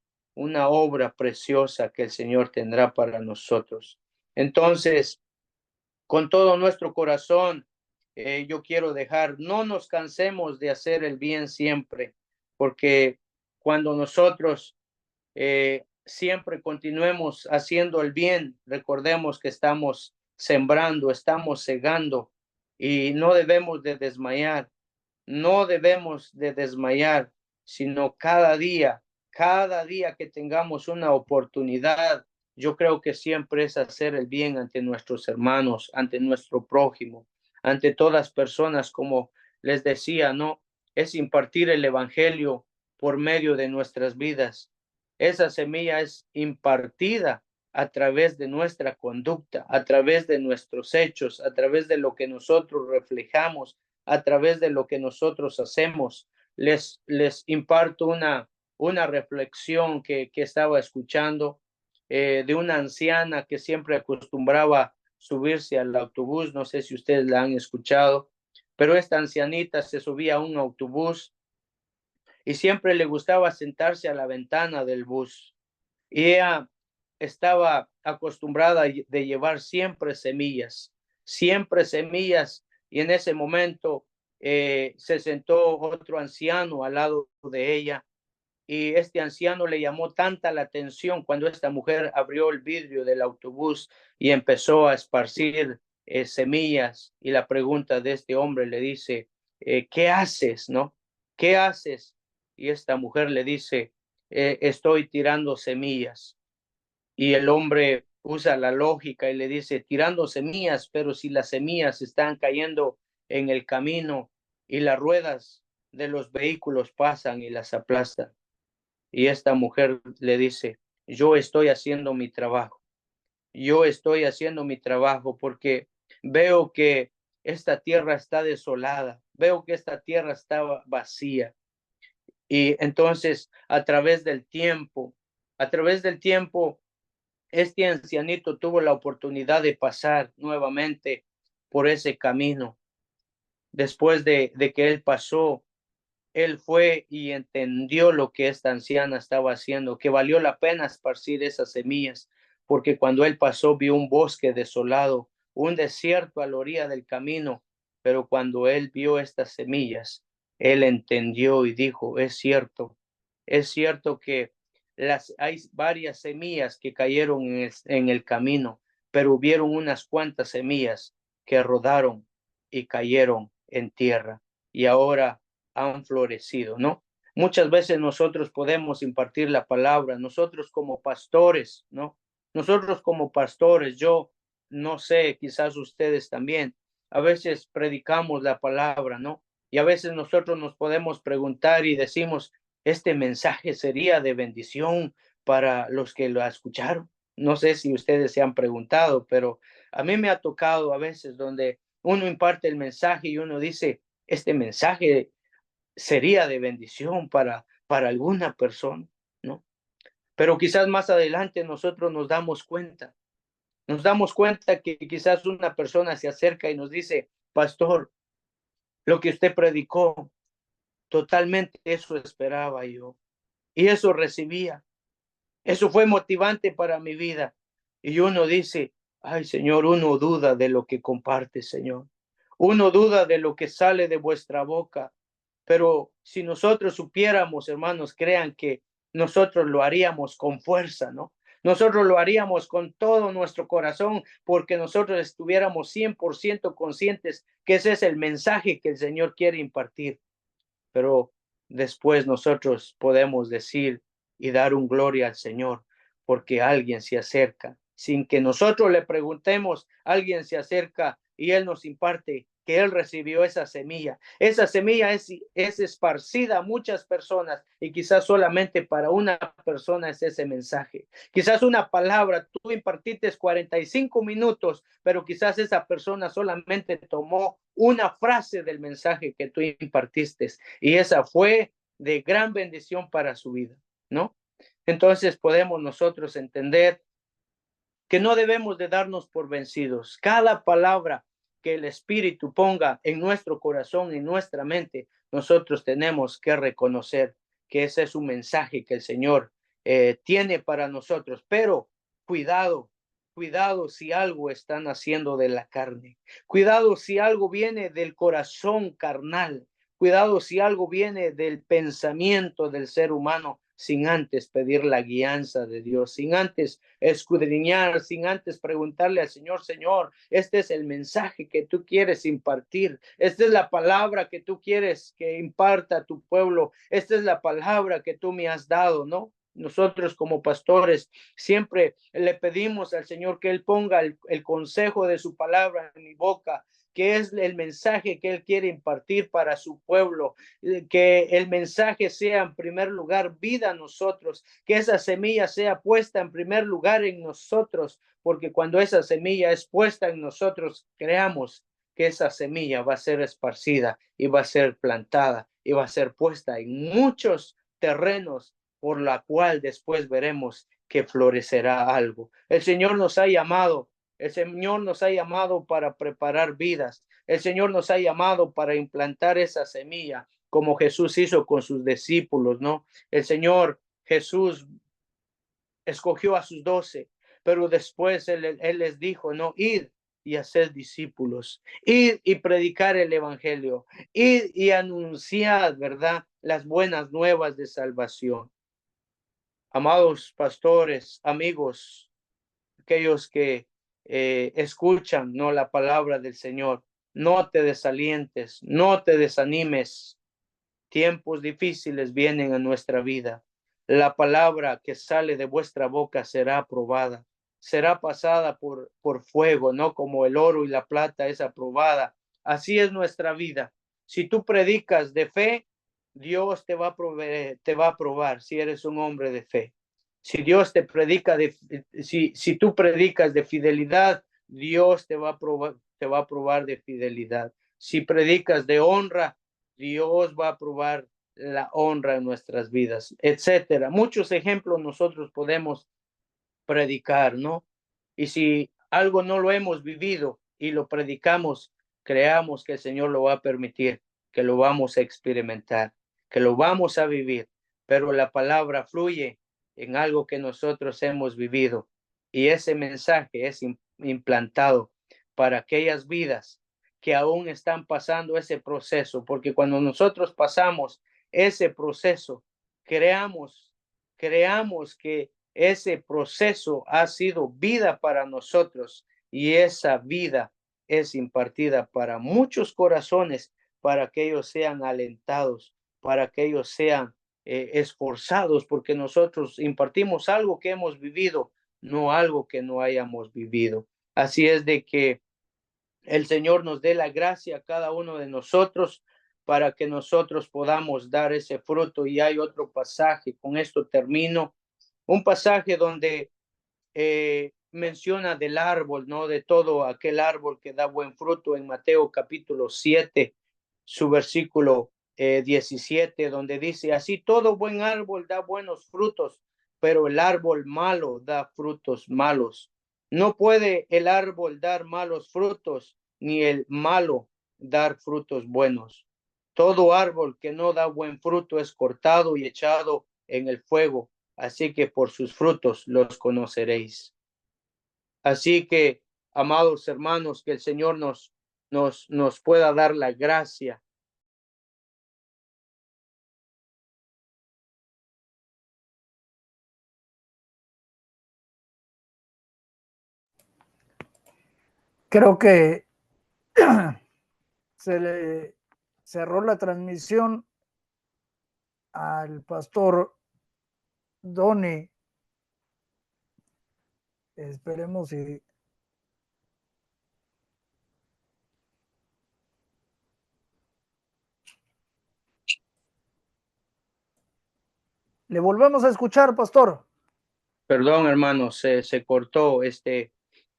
preciosa que el Señor tendrá para nosotros. Entonces, con todo nuestro corazón, yo quiero dejar, no nos cansemos de hacer el bien siempre, porque cuando nosotros siempre continuemos haciendo el bien, recordemos que estamos sembrando, estamos segando y no debemos de desmayar, sino cada día cada día que tengamos una oportunidad, yo creo que siempre es hacer el bien ante nuestros hermanos, ante nuestro prójimo, ante todas personas, como les decía, ¿no? Es impartir el evangelio por medio de nuestras vidas. Esa semilla es impartida a través de nuestra conducta, a través de nuestros hechos, a través de lo que nosotros reflejamos, a través de lo que nosotros hacemos. Les imparto una reflexión que estaba escuchando de una anciana que siempre acostumbraba subirse al autobús. No sé si ustedes la han escuchado, pero esta ancianita se subía a un autobús y siempre le gustaba sentarse a la ventana del bus. Y ella estaba acostumbrada de llevar siempre semillas. Y en ese momento se sentó otro anciano al lado de ella. Y este anciano le llamó tanta la atención cuando esta mujer abrió el vidrio del autobús y empezó a esparcir semillas. Y la pregunta de este hombre le dice, ¿qué haces, no? ¿Qué haces? Y esta mujer le dice, estoy tirando semillas. Y el hombre usa la lógica y le dice, tirando semillas, pero si las semillas están cayendo en el camino y las ruedas de los vehículos pasan y las aplastan. Y esta mujer le dice, yo estoy haciendo mi trabajo. Yo estoy haciendo mi trabajo porque veo que esta tierra está desolada. Veo que esta tierra está vacía. Y entonces, a través del tiempo, este ancianito tuvo la oportunidad de pasar nuevamente por ese camino. Después de que él pasó, él fue y entendió lo que esta anciana estaba haciendo, que valió la pena esparcir esas semillas, porque cuando él pasó vio un bosque desolado, un desierto a la orilla del camino, pero cuando él vio estas semillas, él entendió y dijo, es cierto que hay varias semillas que cayeron en el camino, pero hubieron unas cuantas semillas que rodaron y cayeron en tierra. Y ahora han florecido, ¿no? Muchas veces nosotros podemos impartir la palabra, nosotros como pastores, ¿no? Nosotros como pastores, yo no sé, quizás ustedes también, a veces predicamos la palabra, ¿no? Y a veces nosotros nos podemos preguntar y decimos, ¿este mensaje sería de bendición para los que lo escucharon? No sé si ustedes se han preguntado, pero a mí me ha tocado a veces donde uno imparte el mensaje y uno dice, este mensaje sería de bendición para alguna persona, ¿no? Pero quizás más adelante nosotros nos damos cuenta que quizás una persona se acerca y nos dice, pastor, lo que usted predicó, totalmente eso esperaba yo y eso recibía. Eso fue motivante para mi vida. Y uno dice, ay Señor, uno duda de lo que comparte, Señor. Uno duda de lo que sale de vuestra boca. Pero si nosotros supiéramos, hermanos, crean que nosotros lo haríamos con fuerza, ¿no? Nosotros lo haríamos con todo nuestro corazón porque nosotros estuviéramos 100% conscientes que ese es el mensaje que el Señor quiere impartir. Pero después nosotros podemos decir y dar un gloria al Señor porque alguien se acerca. Sin que nosotros le preguntemos, alguien se acerca y Él nos imparte que Él recibió esa semilla. Esa semilla es esparcida a muchas personas y quizás solamente para una persona es ese mensaje. Quizás una palabra, tú impartiste 45 minutos, pero quizás esa persona solamente tomó una frase del mensaje que tú impartiste y esa fue de gran bendición para su vida, ¿no? Entonces podemos nosotros entender que no debemos de darnos por vencidos. Cada palabra que el Espíritu ponga en nuestro corazón, en nuestra mente, nosotros tenemos que reconocer que ese es un mensaje que el Señor tiene para nosotros. Pero cuidado si algo están haciendo de la carne. Cuidado si algo viene del corazón carnal. Cuidado si algo viene del pensamiento del ser humano, sin antes pedir la guianza de Dios, sin antes escudriñar, sin antes preguntarle al Señor, Señor, este es el mensaje que tú quieres impartir, esta es la palabra que tú quieres que imparta a tu pueblo, esta es la palabra que tú me has dado, ¿no? Nosotros como pastores siempre le pedimos al Señor que Él ponga el consejo de su palabra en mi boca, que es el mensaje que Él quiere impartir para su pueblo, que el mensaje sea en primer lugar vida a nosotros, que esa semilla sea puesta en primer lugar en nosotros, porque cuando esa semilla es puesta en nosotros, creamos que esa semilla va a ser esparcida y va a ser plantada y va a ser puesta en muchos terrenos por la cual después veremos que florecerá algo. El Señor nos ha llamado para preparar vidas. El Señor nos ha llamado para implantar esa semilla, como Jesús hizo con sus discípulos, ¿no? El Señor Jesús escogió a sus 12, pero después él les dijo, no, id y hacer discípulos, id y predicar el evangelio, id y anunciar, ¿verdad?, las buenas nuevas de salvación. Amados pastores, amigos, aquellos que escuchan, ¿no?, la palabra del Señor, no te desalientes, no te desanimes. Tiempos difíciles vienen a nuestra vida. La palabra que sale de vuestra boca será aprobada, será pasada por fuego, ¿no? Como el oro y la plata es aprobada. Así es nuestra vida. Si tú predicas de fe, Dios te va a probar si eres un hombre de fe. Si Dios te predica si tú predicas de fidelidad, Dios te va a probar de fidelidad. Si predicas de honra, Dios va a probar la honra en nuestras vidas, etcétera. Muchos ejemplos nosotros podemos predicar, ¿no? Y si algo no lo hemos vivido y lo predicamos, creamos que el Señor lo va a permitir, que lo vamos a experimentar, que lo vamos a vivir, pero la palabra fluye en algo que nosotros hemos vivido y ese mensaje es implantado para aquellas vidas que aún están pasando ese proceso, porque cuando nosotros pasamos ese proceso, creamos que ese proceso ha sido vida para nosotros y esa vida es impartida para muchos corazones, para que ellos sean alentados, para que ellos sean esforzados, porque nosotros impartimos algo que hemos vivido, no algo que no hayamos vivido. Así es de que el Señor nos dé la gracia a cada uno de nosotros para que nosotros podamos dar ese fruto. Y hay otro pasaje, con esto termino, un pasaje donde menciona del árbol, ¿no? De todo aquel árbol que da buen fruto en Mateo capítulo 7, su versículo 17, donde dice, así todo buen árbol da buenos frutos, pero el árbol malo da frutos malos. No puede el árbol dar malos frutos, ni el malo dar frutos buenos. Todo árbol que no da buen fruto es cortado y echado en el fuego. Así que por sus frutos los conoceréis. Así que, amados hermanos, que el Señor nos pueda dar la gracia. Creo que se le cerró la transmisión al pastor Doni. Esperemos si le volvemos a escuchar, pastor. Perdón, hermanos, se cortó.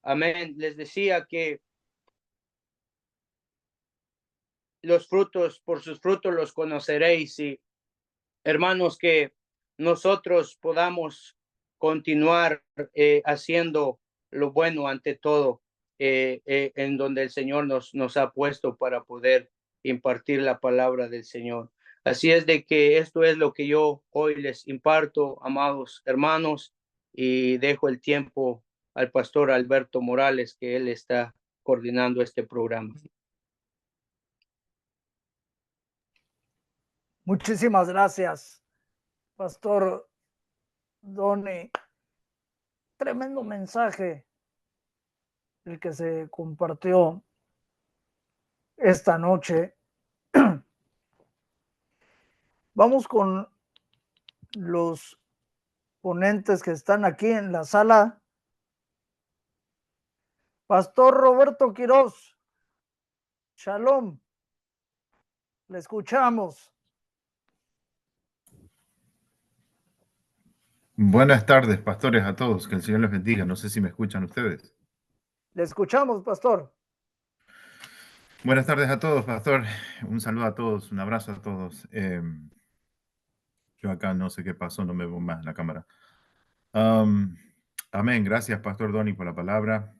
Amén. Les decía que los frutos, por sus frutos los conoceréis. Y hermanos, que nosotros podamos continuar haciendo lo bueno ante todo, en donde el Señor nos ha puesto para poder impartir la palabra del Señor. Así es de que esto es lo que yo hoy les imparto, amados hermanos, y dejo el tiempo al pastor Alberto Morales, que él está coordinando este programa. Muchísimas gracias. Pastor Donny, tremendo mensaje el que se compartió esta noche. Vamos con los ponentes que están aquí en la sala. Pastor Roberto Quirós, Shalom, le escuchamos. Buenas tardes, pastores, a todos. Que el Señor les bendiga. No sé si me escuchan ustedes. Le escuchamos, pastor. Buenas tardes a todos, pastor. Un saludo a todos, un abrazo a todos. Yo acá no sé qué pasó, no me veo más la cámara. Amén. Gracias, pastor Donny, por la palabra.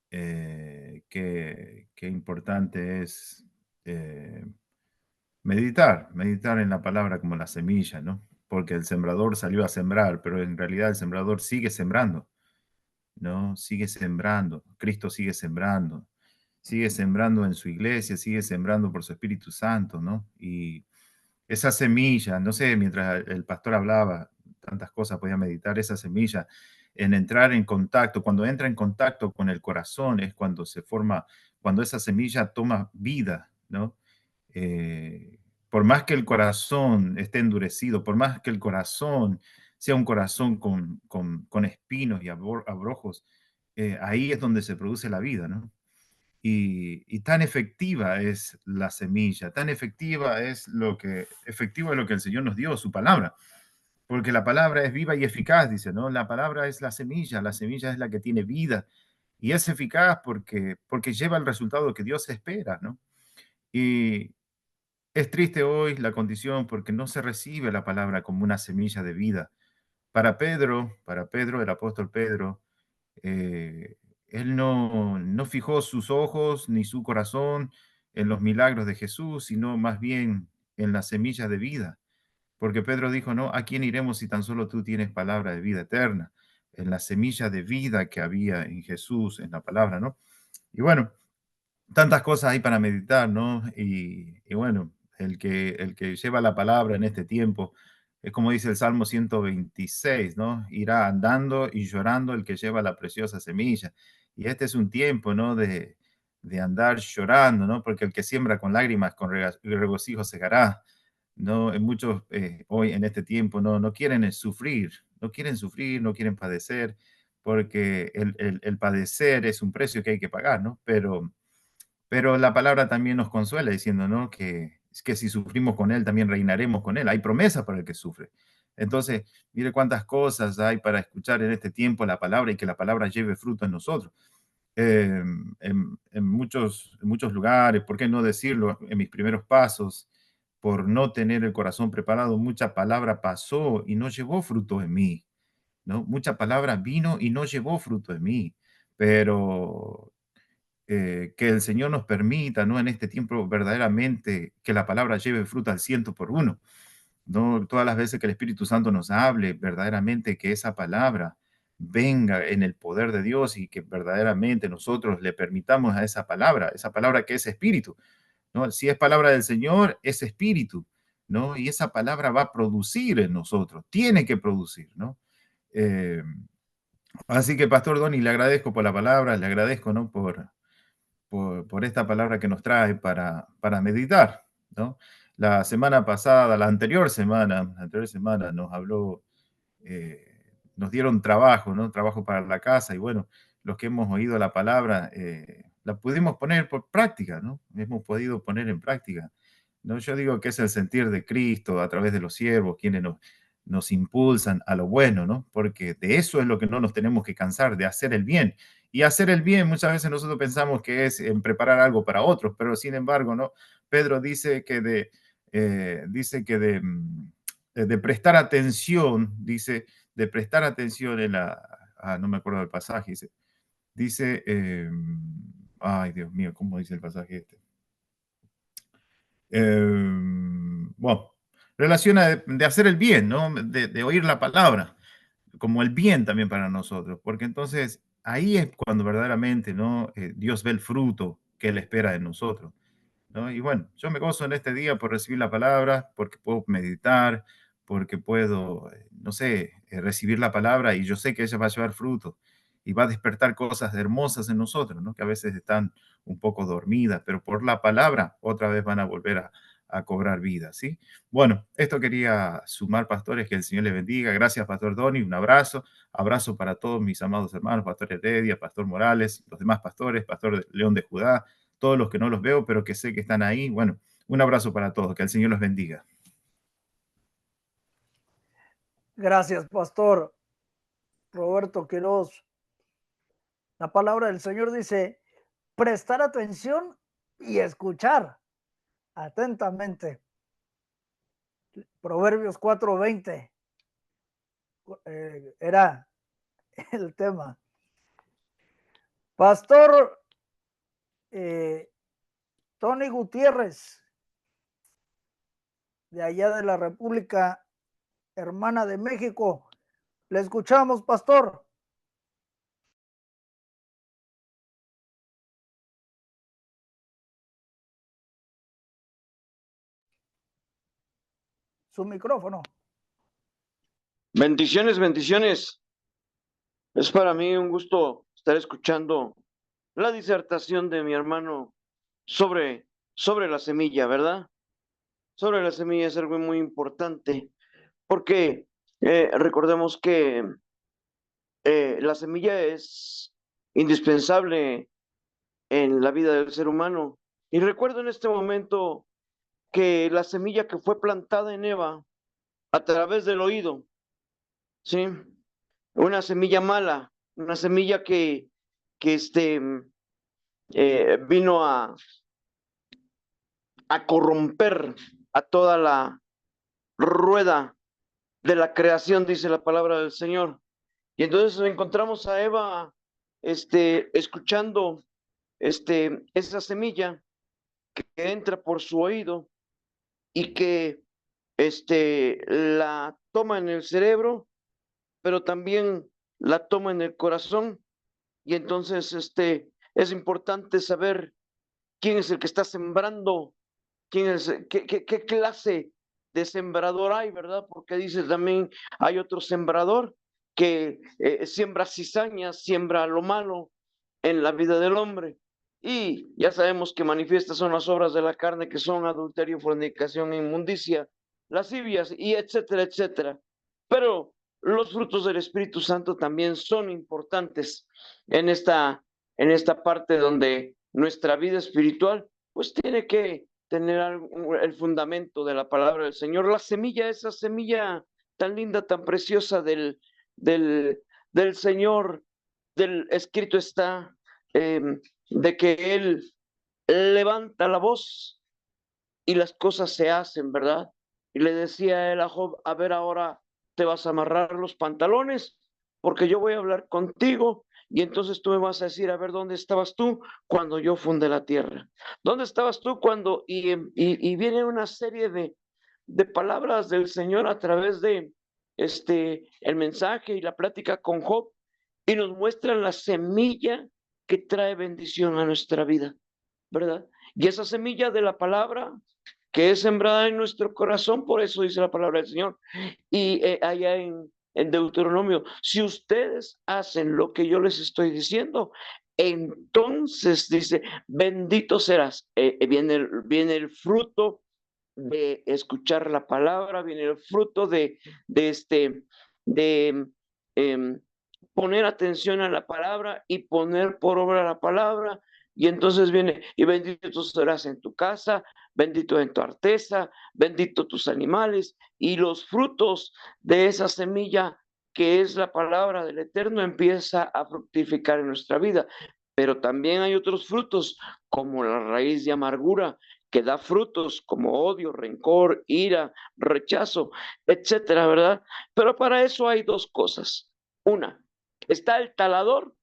Qué importante es meditar en la palabra como la semilla, ¿no? Porque el sembrador salió a sembrar, pero en realidad el sembrador sigue sembrando, ¿no? Sigue sembrando. Cristo sigue sembrando en su iglesia, sigue sembrando por su Espíritu Santo, ¿no? Y esa semilla, no sé, mientras el pastor hablaba, tantas cosas podía meditar, esa semilla, en entrar en contacto, cuando entra en contacto con el corazón, es cuando se forma, cuando esa semilla toma vida, ¿no? Por más que el corazón esté endurecido, por más que el corazón sea un corazón con espinos y abrojos, ahí es donde se produce la vida, ¿no? Y tan efectiva es la semilla, tan efectivo es lo que el Señor nos dio, su palabra, porque la palabra es viva y eficaz, dice, ¿no? La palabra es la semilla es la que tiene vida y es eficaz porque lleva el resultado que Dios espera, ¿no? Y es triste hoy la condición porque no se recibe la palabra como una semilla de vida. Para Pedro, el apóstol Pedro, eh, él no fijó sus ojos ni su corazón en los milagros de Jesús, sino más bien en la semilla de vida. Porque Pedro dijo, no, ¿a quién iremos si tan solo tú tienes palabra de vida eterna? En la semilla de vida que había en Jesús, en la palabra, ¿no? Y bueno, tantas cosas hay para meditar, ¿no? Y bueno, el que lleva la palabra en este tiempo, es como dice el Salmo 126, ¿no? Irá andando y llorando el que lleva la preciosa semilla. Y este es un tiempo, ¿no? De andar llorando, ¿no? Porque el que siembra con lágrimas, con regocijo segará, ¿no? En muchos hoy en este tiempo no quieren sufrir, no quieren padecer, porque el padecer es un precio que hay que pagar, ¿no? Pero la palabra también nos consuela diciendo, ¿no? Que si sufrimos con Él, también reinaremos con Él. Hay promesa para el que sufre. Entonces, mire cuántas cosas hay para escuchar en este tiempo la palabra y que la palabra lleve fruto en nosotros. En muchos lugares, ¿por qué no decirlo? En mis primeros pasos, por no tener el corazón preparado, mucha palabra pasó y no llevó fruto en mí, ¿no? Mucha palabra vino y no llevó fruto en mí. Pero que el Señor nos permita, ¿no? En este tiempo verdaderamente que la palabra lleve fruto al ciento por uno, ¿no? Todas las veces que el Espíritu Santo nos hable, verdaderamente que esa palabra venga en el poder de Dios y que verdaderamente nosotros le permitamos a esa palabra que es espíritu, ¿no? Si es palabra del Señor, es espíritu, ¿no? Y esa palabra va a producir en nosotros, tiene que producir, ¿no? Eh, Así que, Pastor Donny, le agradezco por la palabra, le agradezco, ¿no? Por esta palabra que nos trae para meditar, ¿no? La anterior semana nos habló, nos dieron trabajo, ¿no? Trabajo para la casa y bueno, los que hemos oído la palabra, la pudimos poner por práctica, ¿no? Hemos podido poner en práctica, ¿no? Yo digo que es el sentir de Cristo a través de los siervos, quienes nos impulsan a lo bueno, ¿no? Porque de eso es lo que no nos tenemos que cansar, de hacer el bien. Y hacer el bien, muchas veces nosotros pensamos que es en preparar algo para otros, pero sin embargo, ¿no? Pedro dice que de prestar atención, dice, de prestar atención no me acuerdo del pasaje, dice, ay Dios mío, ¿cómo dice el pasaje este? Bueno, relaciona de hacer el bien, ¿no? De oír la palabra, como el bien también para nosotros, porque entonces ahí es cuando verdaderamente, ¿no? Dios ve el fruto que Él espera de nosotros, ¿no? Y bueno, yo me gozo en este día por recibir la palabra, porque puedo meditar, porque puedo, no sé, recibir la palabra y yo sé que ella va a llevar fruto y va a despertar cosas hermosas en nosotros, ¿no? Que a veces están un poco dormidas, pero por la palabra otra vez van a volver a cobrar vida, ¿sí? Bueno, esto quería sumar, pastores, que el Señor les bendiga. Gracias, Pastor Donny, un abrazo. Abrazo para todos mis amados hermanos, Pastor Heredia, Pastor Morales, los demás pastores, Pastor León de Judá, todos los que no los veo, pero que sé que están ahí. Bueno, un abrazo para todos, que el Señor los bendiga. Gracias, Pastor Roberto Quiroz. La palabra del Señor dice, prestar atención y escuchar atentamente. Proverbios 4:20 era el tema. Pastor Tony Gutiérrez, de allá de la República Hermana de México. Le escuchamos, pastor. Su micrófono. Bendiciones, bendiciones. Es para mí un gusto estar escuchando la disertación de mi hermano sobre la semilla, ¿verdad? Sobre la semilla es algo muy importante porque recordemos que la semilla es indispensable en la vida del ser humano. Y recuerdo en este momento que la semilla que fue plantada en Eva a través del oído, ¿sí? Una semilla mala, una semilla que vino a corromper a toda la rueda de la creación, dice la palabra del Señor. Y entonces encontramos a Eva escuchando esa semilla que entra por su oído y que la toma en el cerebro, pero también la toma en el corazón. Y entonces es importante saber quién es el que está sembrando, quién es, qué clase de sembrador hay, ¿verdad? Porque dice también hay otro sembrador que siembra cizañas, siembra lo malo en la vida del hombre. Y ya sabemos que manifiestas son las obras de la carne, que son adulterio, fornicación, inmundicia, lascivias y etcétera, etcétera. Pero los frutos del Espíritu Santo también son importantes en esta parte donde nuestra vida espiritual pues tiene que tener el fundamento de la palabra del Señor. La semilla, esa semilla tan linda, tan preciosa del Señor, del escrito está, de que Él levanta la voz y las cosas se hacen, ¿verdad? Y le decía a él a Job, a ver, ahora te vas a amarrar los pantalones porque yo voy a hablar contigo y entonces tú me vas a decir, a ver, ¿dónde estabas tú cuando yo fundé la tierra? ¿Dónde estabas tú cuando? Y viene una serie de palabras del Señor a través de el mensaje y la plática con Job y nos muestran la semilla que trae bendición a nuestra vida, ¿verdad? Y esa semilla de la palabra que es sembrada en nuestro corazón, por eso dice la palabra del Señor. Y allá en Deuteronomio, si ustedes hacen lo que yo les estoy diciendo, entonces dice, bendito serás. Viene el fruto de escuchar la palabra, viene el fruto de em, poner atención a la palabra y poner por obra la palabra. Y entonces viene, y bendito tú serás en tu casa, bendito en tu arteza, bendito tus animales, y los frutos de esa semilla que es la palabra del Eterno empieza a fructificar en nuestra vida. Pero también hay otros frutos, como la raíz de amargura, que da frutos como odio, rencor, ira, rechazo, etcétera, ¿verdad? Pero para eso hay dos cosas. Una, está el talador,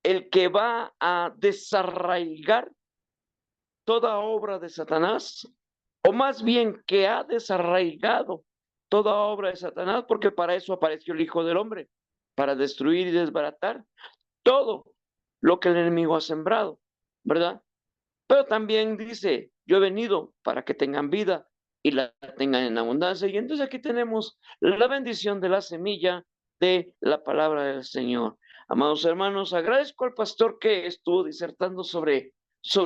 el que va a desarraigar toda obra de Satanás, o más bien que ha desarraigado toda obra de Satanás, porque para eso apareció el Hijo del Hombre, para destruir y desbaratar todo lo que el enemigo ha sembrado, ¿verdad? Pero también dice, yo he venido para que tengan vida y la tengan en abundancia. Y entonces aquí tenemos la bendición de la semilla de la palabra del Señor. Amados hermanos, agradezco al pastor que estuvo disertando sobre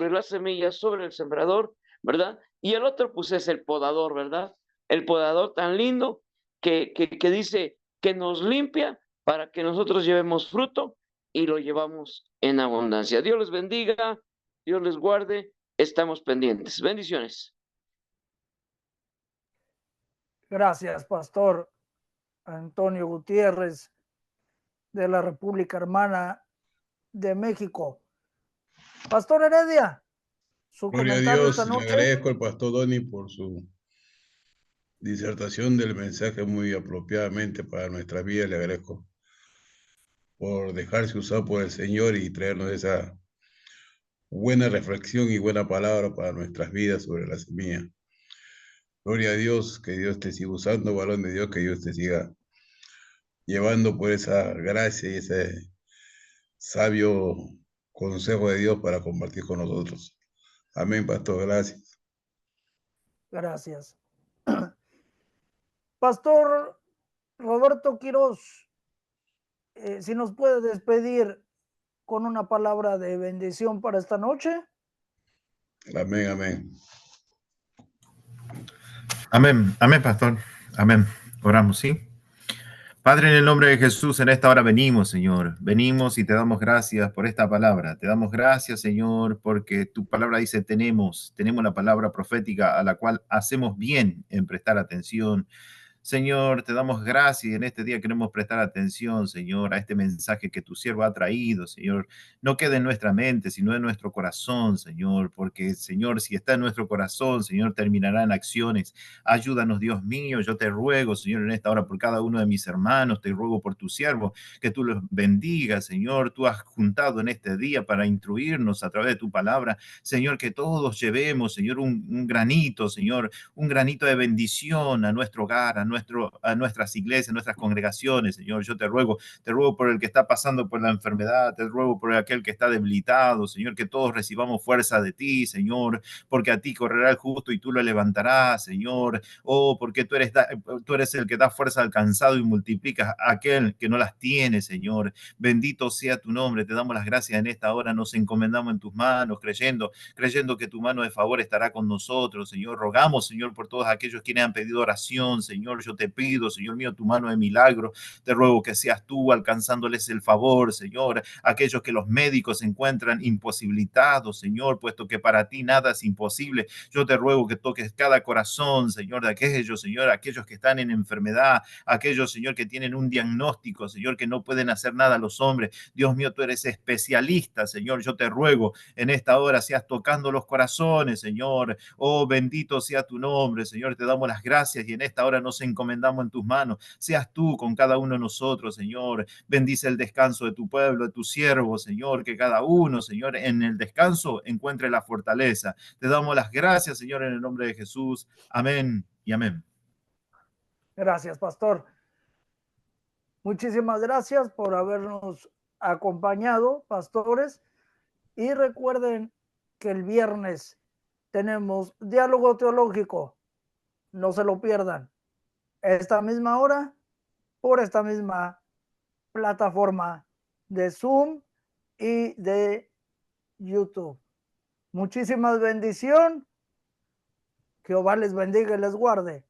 la semilla, sobre el sembrador, ¿verdad? Y el otro pues es el podador, ¿verdad? El podador tan lindo que dice que nos limpia para que nosotros llevemos fruto y lo llevamos en abundancia. Dios les bendiga, Dios les guarde, estamos pendientes. Bendiciones. Gracias, Pastor Antonio Gutiérrez, de la República Hermana de México. Pastor Heredia, su Gloria a comentario esta Dios, le noche. agradezco al pastor Donny por su disertación del mensaje muy apropiadamente para nuestra vida. Le agradezco por dejarse usar por el Señor y traernos esa buena reflexión y buena palabra para nuestras vidas sobre la semilla. Gloria a Dios, que Dios te siga usando, varón de Dios, que Dios te siga llevando por esa gracia y ese sabio consejo de Dios para compartir con nosotros. Amén, pastor, gracias. Gracias. Pastor Roberto Quirós, si nos puede despedir con una palabra de bendición para esta noche. Amén, amén. Amén, amén, pastor. Amén. Oramos, ¿sí? Padre, en el nombre de Jesús, en esta hora venimos, Señor. Venimos y te damos gracias por esta palabra. Te damos gracias, Señor, porque tu palabra dice tenemos la palabra profética a la cual hacemos bien en prestar atención. Señor, te damos gracias y en este día queremos prestar atención, Señor, a este mensaje que tu siervo ha traído, Señor. No quede en nuestra mente, sino en nuestro corazón, Señor, porque, Señor, si está en nuestro corazón, Señor, terminará en acciones. Ayúdanos, Dios mío, yo te ruego, Señor, en esta hora por cada uno de mis hermanos, te ruego por tu siervo, que tú los bendigas, Señor. Tú has juntado en este día para instruirnos a través de tu palabra, Señor, que todos llevemos, Señor, un granito, Señor, un granito de bendición a nuestro hogar, a nuestras iglesias, a nuestras congregaciones, Señor. Yo te ruego por el que está pasando por la enfermedad, te ruego por aquel que está debilitado, Señor, que todos recibamos fuerza de ti, Señor, porque a ti correrá el justo y tú lo levantarás, Señor. Oh, porque tú eres el que da fuerza al cansado y multiplicas a aquel que no las tiene, Señor. Bendito sea tu nombre, te damos las gracias en esta hora, nos encomendamos en tus manos, creyendo que tu mano de favor estará con nosotros, Señor. Rogamos, Señor, por todos aquellos quienes han pedido oración, Señor. Yo te pido, Señor mío, tu mano de milagro. Te ruego que seas tú alcanzándoles el favor, Señor. Aquellos que los médicos se encuentran imposibilitados, Señor, puesto que para ti nada es imposible. Yo te ruego que toques cada corazón, Señor, de aquellos, Señor, aquellos que están en enfermedad, aquellos, Señor, que tienen un diagnóstico, Señor, que no pueden hacer nada los hombres. Dios mío, tú eres especialista, Señor. Yo te ruego en esta hora seas tocando los corazones, Señor. Oh, bendito sea tu nombre, Señor. Te damos las gracias y en esta hora nos encomendamos en tus manos. Seas tú con cada uno de nosotros, Señor. Bendice el descanso de tu pueblo, de tu siervo, Señor. Que cada uno, Señor, en el descanso encuentre la fortaleza. Te damos las gracias, Señor, en el nombre de Jesús. Amén y amén. Gracias, pastor. Muchísimas gracias por habernos acompañado, pastores. Y recuerden que el viernes tenemos diálogo teológico. No se lo pierdan. Esta misma hora, por esta misma plataforma de Zoom y de YouTube. Muchísimas bendiciones. Jehová les bendiga y les guarde.